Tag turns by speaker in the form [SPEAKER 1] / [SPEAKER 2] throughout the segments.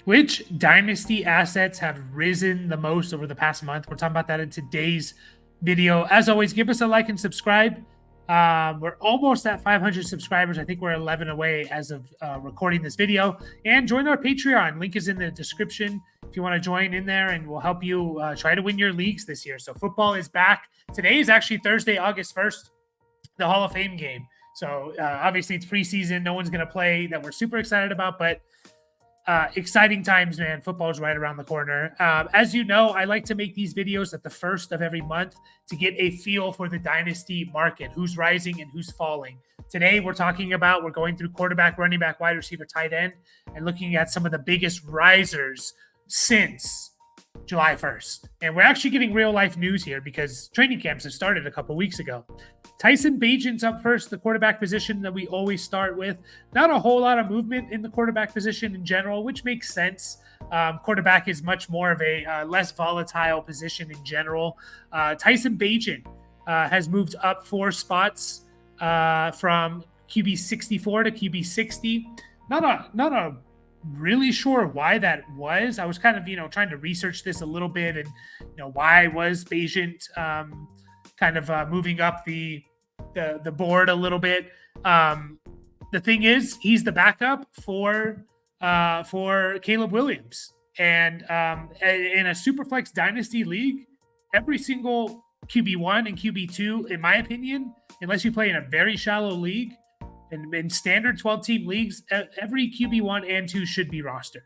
[SPEAKER 1] Which dynasty assets have risen the most over the past month? We're talking about that in today's video. As always, give us a like and subscribe. We're almost at 500 subscribers. I think we're 11 away as of recording this video. And join our Patreon. Link is in the description if you want to join in there, and we'll help you try to win your leagues this year. So football is back. Today is actually Thursday, August 1st, the Hall of Fame game. So obviously it's preseason. No one's going to play that we're super excited about, but exciting times, man. Football is right around the corner. As you know, I like to make these videos at the first of every month to get a feel for the dynasty market, who's rising and who's falling. Today, we're going through quarterback, running back, wide receiver, tight end, and looking at some of the biggest risers since July 1st. And we're actually getting real life news here because training camps have started a couple weeks ago. Tyson Bagent's up first, the quarterback position that we always start with. Not a whole lot of movement in the quarterback position in general, which makes sense. Quarterback is much more of a less volatile position in general. Tyson Bagent has moved up 4 spots from QB 64 to QB 60. Not a really sure why that was. I was kind of, trying to research this a little bit and, why was Bagent kind of moving up the board a little bit. The thing is, he's the backup for Caleb Williams, and in a Superflex Dynasty league, every single QB1 and QB2, in my opinion, unless you play in a very shallow league, and in standard 12-team leagues, every QB1 and 2 should be rostered.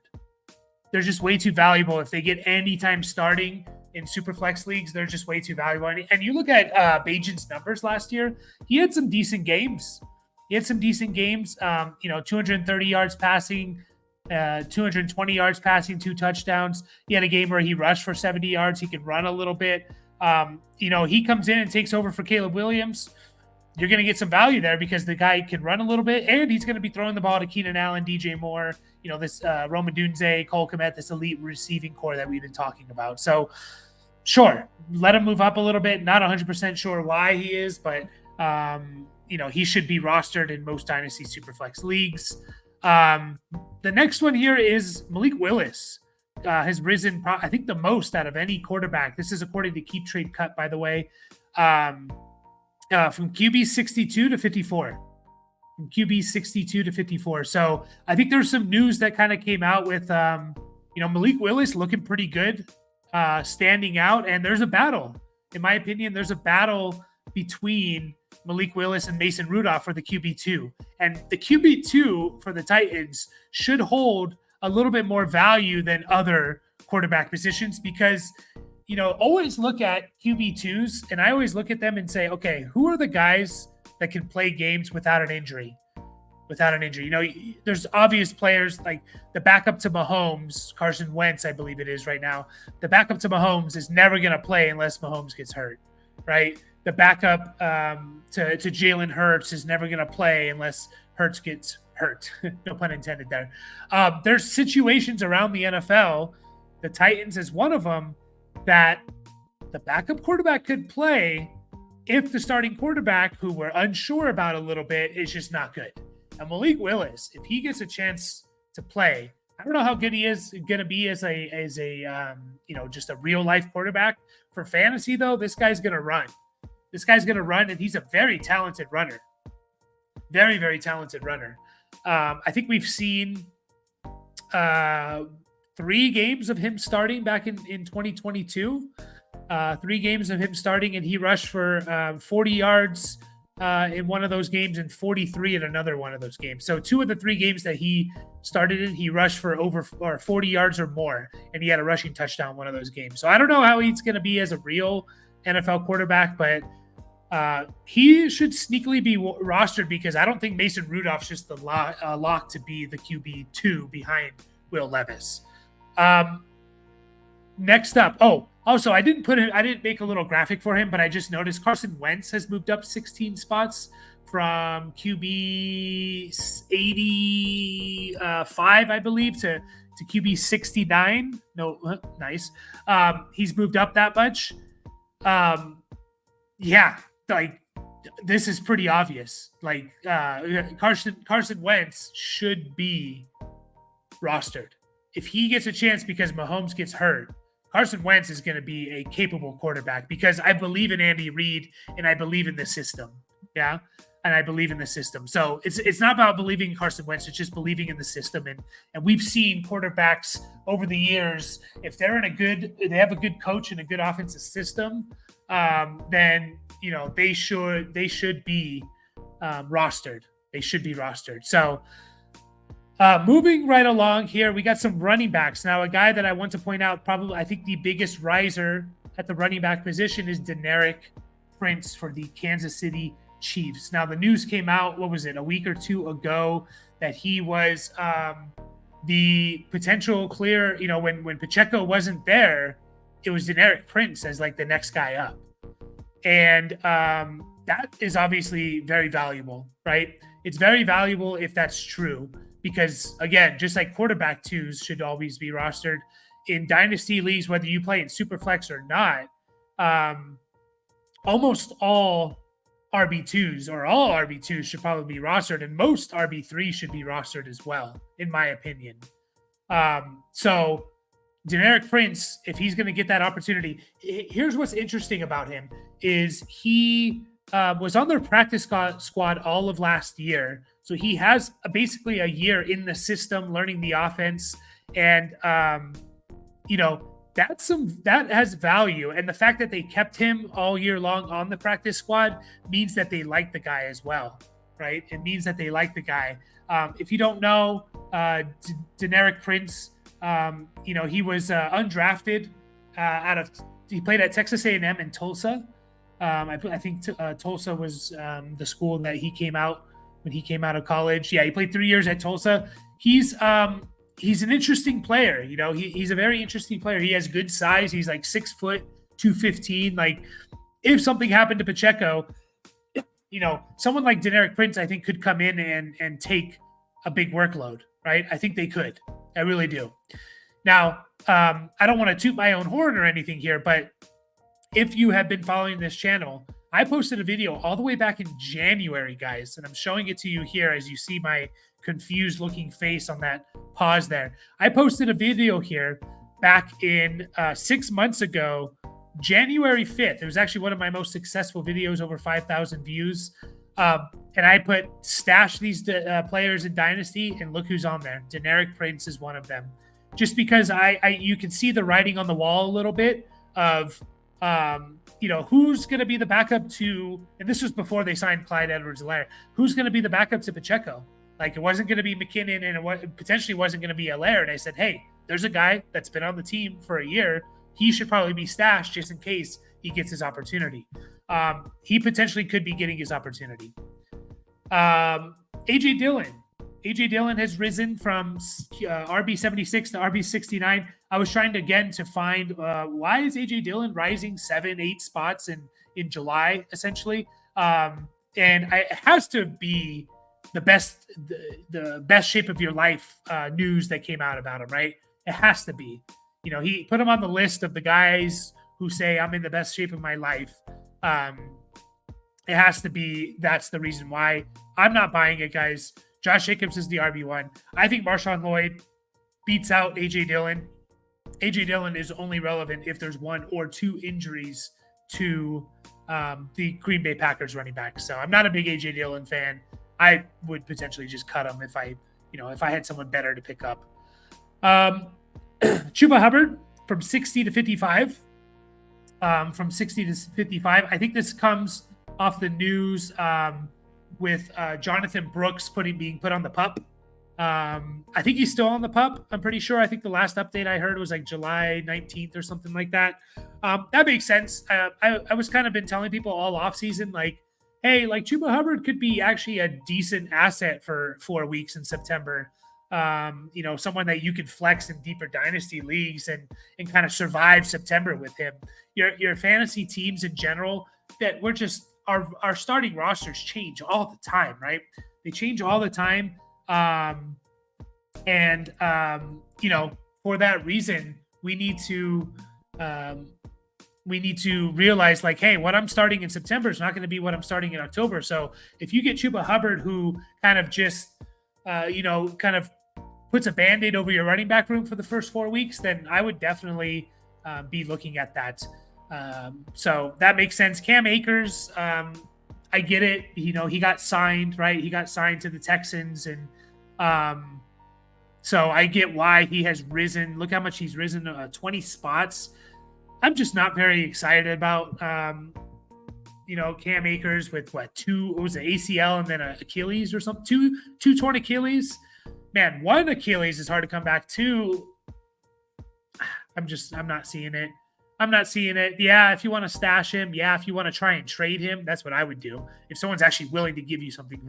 [SPEAKER 1] They're just way too valuable. If they get any time starting in Superflex leagues, they're just way too valuable. And you look at Bagent's numbers last year, he had some decent games. 230 yards passing, 220 yards passing, 2 touchdowns. He had a game where he rushed for 70 yards. He could run a little bit. He comes in and takes over for Caleb Williams. You're going to get some value there because the guy can run a little bit, and he's going to be throwing the ball to Keenan Allen, DJ Moore, this Roman Dunze, Cole Kmet, this elite receiving core that we've been talking about. So, sure, let him move up a little bit. Not 100% sure why he is, but, he should be rostered in most Dynasty Superflex leagues. The next one here is Malik Willis. Has risen, I think, the most out of any quarterback. This is according to keeptradecut, by the way. From QB 62 to 54. From QB 62 to 54. So I think there's some news that kind of came out with, Malik Willis looking pretty good, standing out. And there's a battle. In my opinion, there's a battle between Malik Willis and Mason Rudolph for the QB2. And the QB2 for the Titans should hold a little bit more value than other quarterback positions because always look at QB2s, and I always look at them and say, okay, who are the guys that can play games without an injury? There's obvious players like the backup to Mahomes, Carson Wentz, I believe it is right now. The backup to Mahomes is never going to play unless Mahomes gets hurt, right? The backup to Jalen Hurts is never going to play unless Hurts gets hurt. No pun intended there. There's situations around the NFL, the Titans is one of them, that the backup quarterback could play if the starting quarterback, who we're unsure about a little bit, is just not good. And Malik Willis, if he gets a chance to play, I don't know how good he is going to be as a just a real life quarterback. For fantasy, though, this guy's going to run. And he's a very talented runner. Very, very talented runner. I think we've seen 3 games of him starting back in 2022. 3 games of him starting, and he rushed for 40 yards in one of those games and 43 in another one of those games. So 2 of the 3 games that he started in, he rushed for over 40 yards or more, and he had a rushing touchdown one of those games. So I don't know how he's going to be as a real NFL quarterback, but he should sneakily be rostered because I don't think Mason Rudolph's just the lock to be the QB2 behind Will Levis. Next up. Also, I didn't make a little graphic for him, but I just noticed Carson Wentz has moved up 16 spots from QB 85, I believe, to QB 69. No, nice. He's moved up that much. This is pretty obvious. Carson Wentz should be rostered. if he gets a chance because Mahomes gets hurt, Carson Wentz is going to be a capable quarterback because I believe in Andy Reid and I believe in the system. Yeah. And I believe in the system. So it's not about believing in Carson Wentz. It's just believing in the system. And we've seen quarterbacks over the years, if they have a good coach and a good offensive system, then, they should be rostered. They should be rostered. So, moving right along here, we got some running backs. Now, a guy that I want to point out, probably I think the biggest riser at the running back position is Deneric Prince for the Kansas City Chiefs. Now, the news came out, what was it, a week or two ago, that he was the potential clear, when Pacheco wasn't there, it was Deneric Prince as like the next guy up. And that is obviously very valuable, right? It's very valuable if that's true. Because, again, just like quarterback twos should always be rostered in dynasty leagues, whether you play in Superflex or not, almost all RB2s or all RB2s should probably be rostered, and most RB3s should be rostered as well, in my opinion. So Deneric Prince, if he's going to get that opportunity, here's what's interesting about him is he was on their practice squad all of last year. So he has basically a year in the system, learning the offense, and that has value. And the fact that they kept him all year long on the practice squad means that they like the guy as well, right? It means that they like the guy. If you don't know, Deneric Prince, he was undrafted he played at Texas A&M in Tulsa. I think Tulsa was the school that he came out when he came out of college. Yeah, he played 3 years at Tulsa. He's an interesting player. He's a very interesting player. He has good size. He's like 6 foot, 215. Like, if something happened to Pacheco, someone like Deneric Prince, I think, could come in and take a big workload, right? I think they could. I really do. Now, I don't want to toot my own horn or anything here, but if you have been following this channel, I posted a video all the way back in January, guys, and I'm showing it to you here as you see my confused looking face on that pause there. I posted a video here back in 6 months ago, January 5th. It was actually one of my most successful videos, over 5,000 views. And I put stash these players in Dynasty, and look who's on there. Deneric Prince is one of them. Just because you can see the writing on the wall a little bit of who's going to be the backup to, and this was before they signed Clyde Edwards-Helaire, who's going to be the backup to Pacheco? Like, it wasn't going to be McKinnon, and it potentially wasn't going to be Helaire. And I said, hey, there's a guy that's been on the team for a year. He should probably be stashed just in case he gets his opportunity. He potentially could be getting his opportunity. A.J. Dillon. A.J. Dillon has risen from RB76 to RB69. I was trying to find why is A.J. Dillon rising 7-8 spots in July, essentially. And it has to be the best shape of your life news that came out about him, right? It has to be. He put him on the list of the guys who say, I'm in the best shape of my life. It has to be. That's the reason why. I'm not buying it, guys. Josh Jacobs is the RB1. I think Marshawn Lloyd beats out A.J. Dillon. A.J. Dillon is only relevant if there's 1 or 2 injuries to the Green Bay Packers running back. So I'm not a big A.J. Dillon fan. I would potentially just cut him if I had someone better to pick up. Chuba Hubbard from 60 to 55. From 60 to 55. I think this comes off the news with Jonathan Brooks being put on the PUP. I think he's still on the PUP. I'm pretty sure. I think the last update I heard was like July 19th or something like that. That makes sense. I was kind of been telling people all offseason, like, hey, like Chuba Hubbard could be actually a decent asset for 4 weeks in September. Someone that you could flex in deeper dynasty leagues and kind of survive September with him. Your fantasy teams in general, that we're just our starting rosters change all the time, right? They change all the time. For that reason, we need to realize, like, hey, what I'm starting in September is not going to be what I'm starting in October. So if you get Chuba Hubbard, who kind of just, kind of puts a Band-Aid over your running back room for the first 4 weeks, then I would definitely be looking at that. So that makes sense. Cam Akers, I get it. He got signed, right? He got signed to the Texans, and so I get why he has risen. Look how much he's risen, 20 spots. I'm just not very excited about, Cam Akers with ACL and then an Achilles or something, two torn Achilles. Man, one Achilles is hard to come back. Two, I'm not seeing it. I'm not seeing it. Yeah, if you want to stash him, if you want to try and trade him, that's what I would do. If someone's actually willing to give you something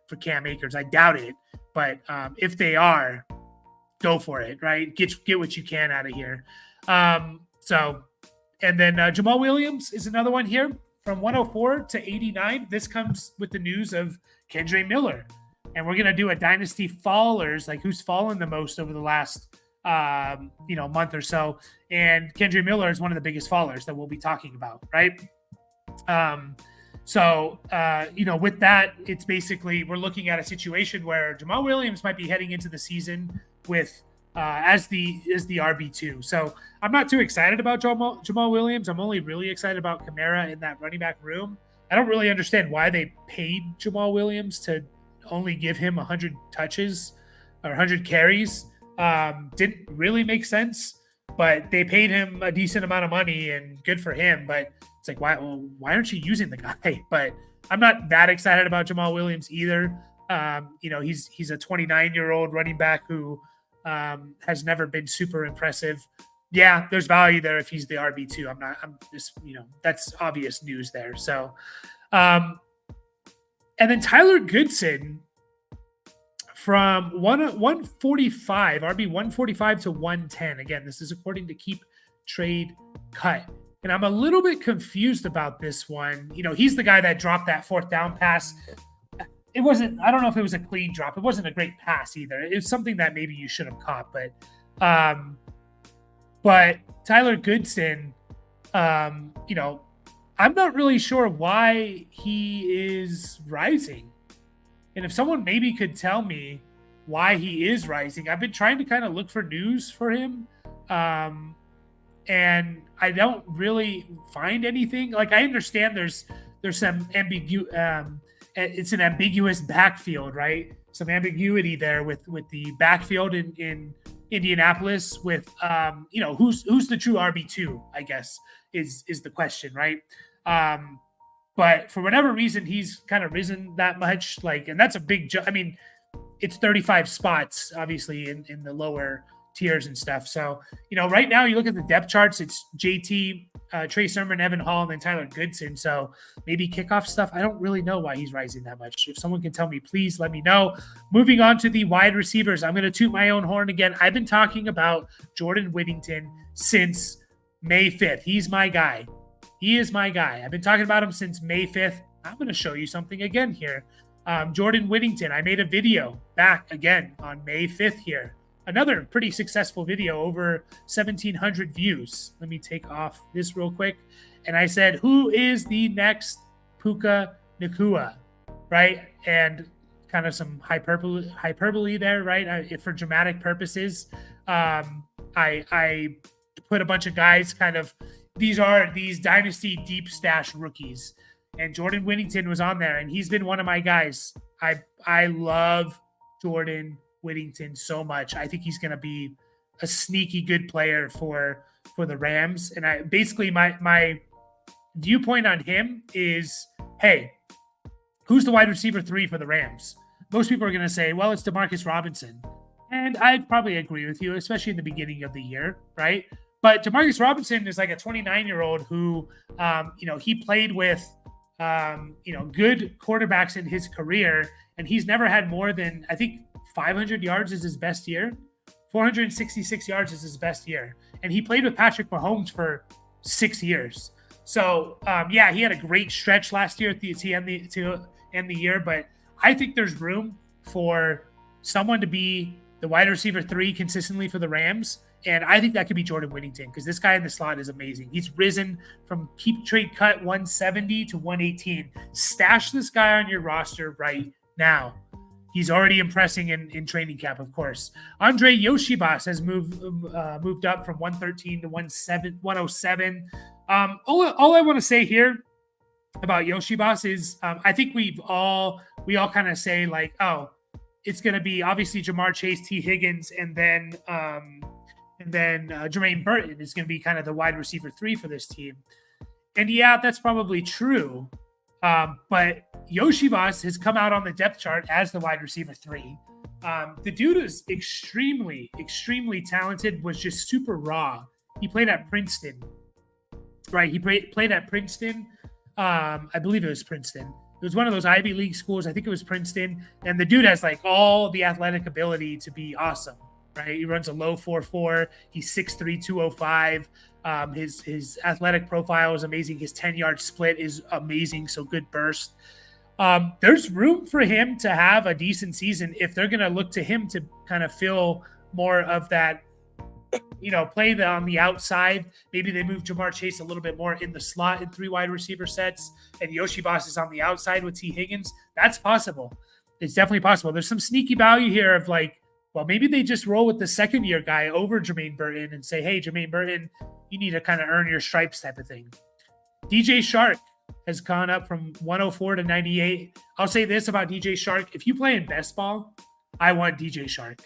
[SPEAKER 1] for Cam Akers, I doubt it. But if they are, go for it, right? Get what you can out of here. And then Jamaal Williams is another one here from 104 to 89. This comes with the news of Andrei Miller. And we're going to do a Dynasty fallers, like who's fallen the most over the last month or so. And Andrei Miller is one of the biggest fallers that we'll be talking about, right? With that, it's basically we're looking at a situation where Jamaal Williams might be heading into the season with as the RB2. So I'm not too excited about Jamaal Williams. I'm only really excited about Kamara in that running back room. I don't really understand why they paid Jamaal Williams to only give him 100 touches or 100 carries. Didn't really make sense, but they paid him a decent amount of money and good for him. But it's like, why aren't you using the guy? But I'm not that excited about Jamaal Williams either. He's a 29-year-old running back who has never been super impressive. Yeah, there's value there if he's the RB2. I'm just, that's obvious news there. So, and then Tyler Goodson from 145, RB 145 to 110. Again, this is according to Keep Trade Cut. And I'm a little bit confused about this one. He's the guy that dropped that fourth down pass. I don't know if it was a clean drop. It wasn't a great pass either. It was something that maybe you should have caught. But Tyler Goodson, I'm not really sure why he is rising. And if someone maybe could tell me why he is rising, I've been trying to kind of look for news for him. And I don't really find anything. Like, I understand there's some it's an ambiguous backfield, right? Some ambiguity there with the backfield in Indianapolis with, who's the true RB2, I guess, is the question, right? But for whatever reason, he's kind of risen that much. And that's a big jump. I mean, it's 35 spots, obviously, in the lower tiers and stuff. So, right now you look at the depth charts, it's JT, Trey Sermon, Evan Hall, and then Tyler Goodson. So maybe kickoff stuff. I don't really know why he's rising that much. If someone can tell me, please let me know. Moving on to the wide receivers, I'm going to toot my own horn again. I've been talking about Jordan Whittington since May 5th. He's my guy. He is my guy. I've been talking about him since May 5th. I'm going to show you something again here. Jordan Whittington, I made a video back again on May 5th here. Another pretty successful video, over 1,700 views. Let me take off this real quick. And I said, who is the next Puka Nacua, right? And kind of some hyperbole there, right? For dramatic purposes. I put a bunch of guys these Dynasty deep stash rookies. And Jordan Whittington was on there, and he's been one of my guys. I love Jordan Whittington so much. I think he's going to be a sneaky good player for the Rams. And my viewpoint on him is, hey, who's the wide receiver 3 for the Rams? Most people are going to say, well, it's Demarcus Robinson. And I'd probably agree with you, especially in the beginning of the year, right? But Demarcus Robinson is like a 29-year-old who, he played with, good quarterbacks in his career, and he's never had more than, I think, 500 yards is his best year. 466 yards is his best year. And he played with Patrick Mahomes for 6 years. So, he had a great stretch last year to end the year. But I think there's room for someone to be the wide receiver 3 consistently for the Rams. And I think that could be Jordan Whittington, because this guy in the slot is amazing. He's risen from Keep Trade Cut 170 to 118. Stash this guy on your roster right now. He's already impressing in training camp, of course. Andrei Iosivas has moved up from 113 to 107. All I want to say here about Iosivas is I think we all kind of say like, oh, it's going to be obviously Ja'Marr Chase, T. Higgins, and then Jermaine Burton is going to be kind of the wide receiver 3 for this team. And yeah, that's probably true. But Iosivas has come out on the depth chart as the wide receiver 3. The dude is extremely, extremely talented, was just super raw. He played at Princeton, right? He played at Princeton. I believe it was Princeton. It was one of those Ivy League schools. I think it was Princeton. And the dude has like all the athletic ability to be awesome, right? He runs a low 4.4. He's 6'3", 205. His athletic profile is amazing. His 10-yard split is amazing. So good burst. There's room for him to have a decent season if they're going to look to him to kind of fill more of that, play on the outside. Maybe they move Ja'Marr Chase a little bit more in the slot in 3 wide receiver sets, and Iosivas is on the outside with T. Higgins. That's possible. It's definitely possible. There's some sneaky value here of like, well, maybe they just roll with the second-year guy over Jermaine Burton and say, hey, Jermaine Burton, you need to kind of earn your stripes type of thing. DJ Chark has gone up from 104 to 98. I'll say this about DJ Chark. If you play in best ball, I want DJ Chark.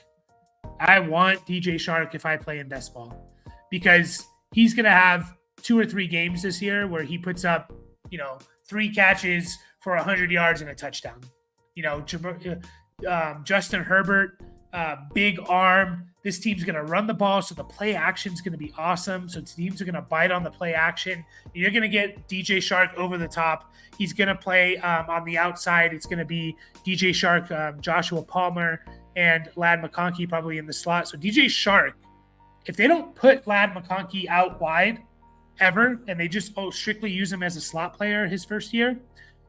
[SPEAKER 1] I want DJ Chark if I play in best ball, because he's going to have 2 or 3 games this year where he puts up, 3 catches for 100 yards and a touchdown. Justin Herbert, big arm. This team's going to run the ball, so the play action is going to be awesome. So teams are going to bite on the play action. You're going to get DJ Chark over the top. He's going to play on the outside. It's going to be DJ Chark, Joshua Palmer, and Ladd McConkey probably in the slot. So DJ Chark, if they don't put Ladd McConkey out wide ever, and they just strictly use him as a slot player his first year,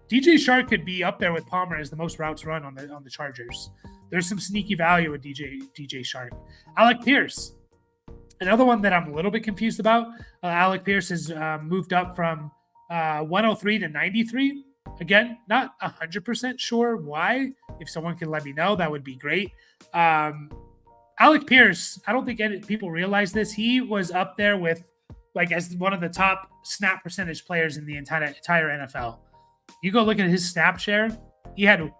[SPEAKER 1] DJ Chark could be up there with Palmer as the most routes run on the Chargers. There's some sneaky value with DJ Chark. Alec Pierce, another one that I'm a little bit confused about. Alec Pierce has moved up from 103 to 93. Again, not 100% sure why. If someone can let me know, that would be great. Alec Pierce, I don't think people realize this. He was up there with, as one of the top snap percentage players in the entire NFL. You go look at his snap share. He had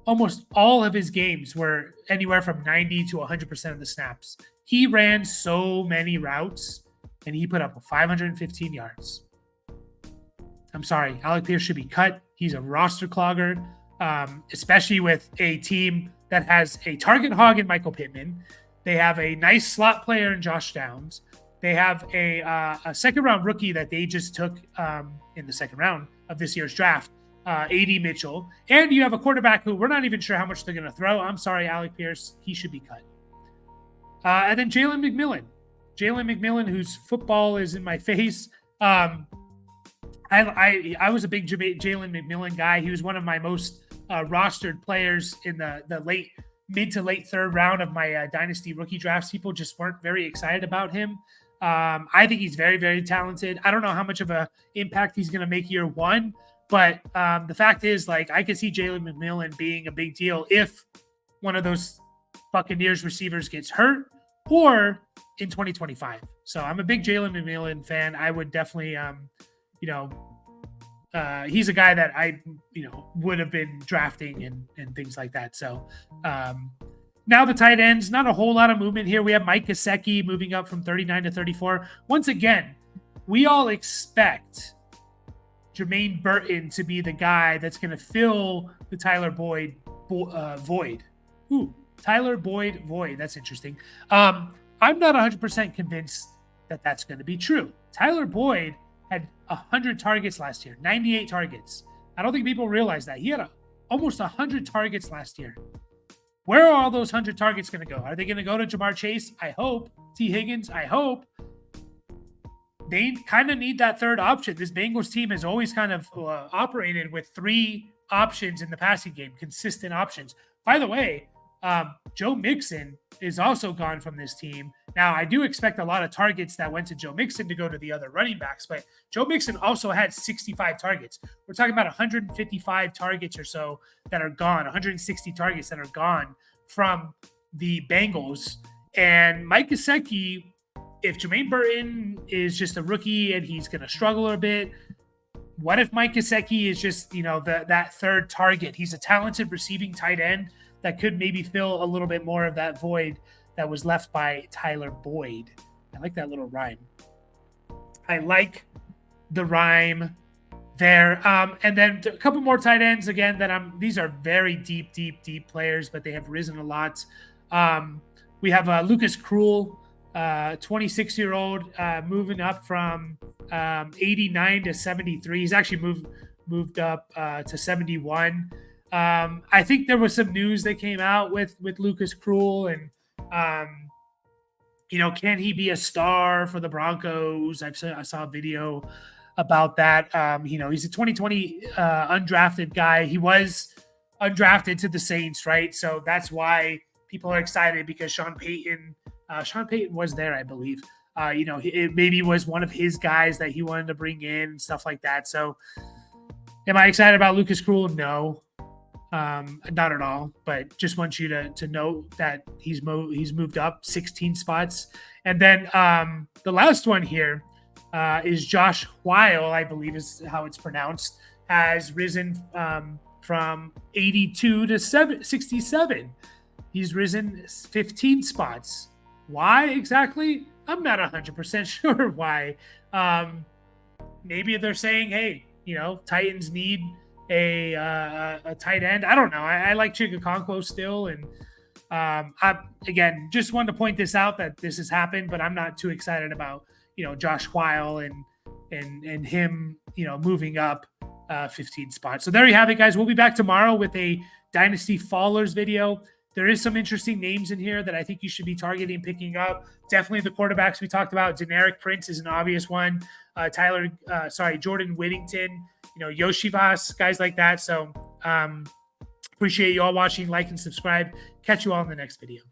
[SPEAKER 1] almost all of his games were anywhere from 90 to 100% of the snaps. He ran so many routes, and he put up 515 yards. I'm sorry, Alec Pierce should be cut. He's a roster clogger, especially with a team that has a target hog in Michael Pittman. They have a nice slot player in Josh Downs. They have a second-round rookie that they just took in the second round of this year's draft, A.D. Mitchell. And you have a quarterback who we're not even sure how much they're going to throw. I'm sorry, Alec Pierce. He should be cut. And then Jalen McMillan. Jalen McMillan, whose football is in my face. I was a big Jalen McMillan guy. He was one of my most rostered players in the mid to late third round of my Dynasty rookie drafts. People just weren't very excited about him. I think he's very, very talented. I don't know how much of an impact he's going to make year one, but the fact is, I could see Jalen McMillan being a big deal if one of those Buccaneers receivers gets hurt or in 2025. So I'm a big Jalen McMillan fan. I would definitely, he's a guy that I, would have been drafting and things like that. So now the tight ends, not a whole lot of movement here. We have Mike Gesicki moving up from 39 to 34. Once again, we all expect Jermaine Burton to be the guy that's going to fill the Tyler Boyd void. Ooh, Tyler Boyd void. That's interesting. I'm not 100% convinced that that's going to be true. Tyler Boyd had 100 targets last year, 98 targets. I don't think people realize that. He had almost 100 targets last year. Where are all those 100 targets going to go? Are they going to go to Ja'Marr Chase? I hope. T. Higgins? I hope. They kind of need that third option. This Bengals team has always kind of operated with 3 options in the passing game, consistent options. By the way, Joe Mixon is also gone from this team. Now, I do expect a lot of targets that went to Joe Mixon to go to the other running backs, but Joe Mixon also had 65 targets. We're talking about 155 targets or so that are gone, 160 targets that are gone from the Bengals. And Mike Gesicki, if Jermaine Burton is just a rookie and he's going to struggle a bit, what if Mike Gesicki is just, that third target? He's a talented receiving tight end that could maybe fill a little bit more of that void that was left by Tyler Boyd. I like that little rhyme. I like the rhyme there. And then a couple more tight ends again these are very deep players, but they have risen a lot. We have Lucas Krull, 26-year-old, moving up from 89 to 73. He's actually moved up to 71. I think there was some news that came out with Lucas Krull and, can he be a star for the Broncos? I saw a video about that. He's a 2020 undrafted guy. He was undrafted to the Saints, right? So that's why people are excited because Sean Payton was there, I believe. It maybe was one of his guys that he wanted to bring in and stuff like that. So am I excited about Lucas Krull? No. Not at all, but just want you to know that he's moved up 16 spots. And then the last one here is Josh Whyle, I believe is how it's pronounced, has risen from 82 to 67. He's risen 15 spots. Why exactly? I'm not 100% sure why. Maybe they're saying, hey, Titans need a tight end. I don't know. I like Chigakonkwo still, and I again just wanted to point this out that this has happened, but I'm not too excited about Josh Whyle and him moving up 15 spots. So there you have it, guys. We'll be back tomorrow with a Dynasty Fallers video. There is some interesting names in here that I think you should be targeting, picking up. Definitely the quarterbacks we talked about. Deneric Prince is an obvious one. Jordan Whittington, Iosivas, guys like that. So appreciate you all watching. Like and subscribe. Catch you all in the next video.